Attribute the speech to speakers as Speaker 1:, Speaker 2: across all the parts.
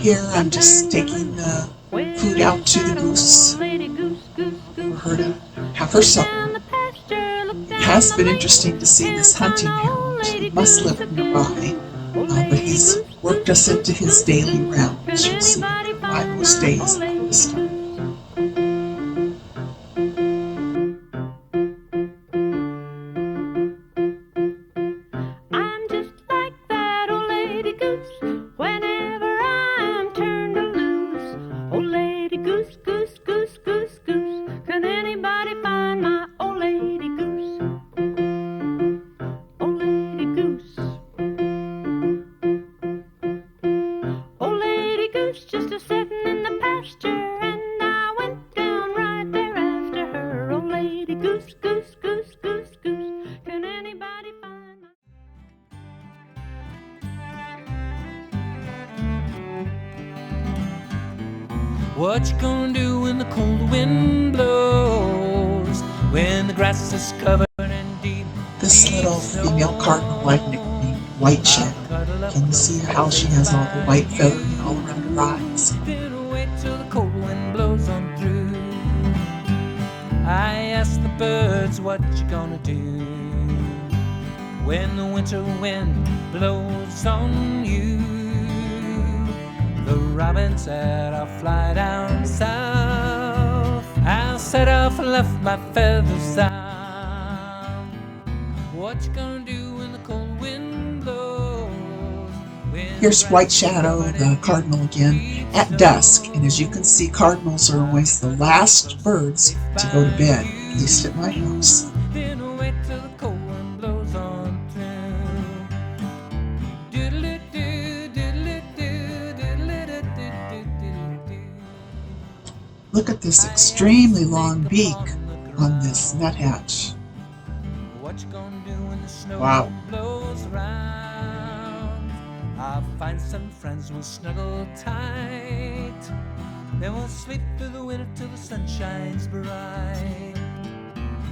Speaker 1: Here I'm just taking the food out to the goose for her to have her supper. It has been interesting to see this hunting hound. He must live nearby, but he's worked us into his daily rounds. You'll see him come by most days about this time.
Speaker 2: I'm just like that old lady goose whenever I'm turned loose. Old lady goose, goose, goose, goose, goose. Can anybody find my old lady goose? Old lady goose. Old lady goose just a sitting in the pasture, and I went down right there after her. Old lady goose, goose, goose, goose, goose. Can anybody find my...
Speaker 3: What you gonna do when the cold wind blows? When the grass is covered in deep,
Speaker 1: This little female cardinal I've nicknamed White Shadow. Can you see how she has all the white feathering all around her eyes?
Speaker 3: then wait till the cold wind blows on through. I ask the birds what you gonna do when the winter wind blows on you. The robin said I'll fly down south. I'll set off and left my feathers out. What you gonna do when the cold wind blows?
Speaker 1: Here's White Shadow, the cardinal again, at dusk, and as you can see, cardinals are always the last birds to go to bed, at least at my house.
Speaker 3: Then wait till the cold wind blows on through. Doodle-doo, doodle-doo, doodle-doo-doo-doo-doo-doo.
Speaker 1: Look at this extremely long beak on this nuthatch.
Speaker 3: What you gonna do when the snow
Speaker 1: Wow.
Speaker 3: blows round? I'll find some friends, we'll snuggle tight. Then we'll sleep through the winter till the sun shines bright.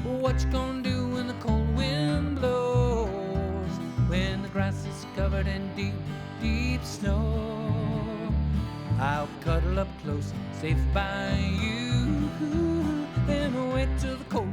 Speaker 3: What you gonna do when the cold wind blows? When the grass is covered in deep, deep snow. I'll cuddle up close, safe by you. Then wait till the cold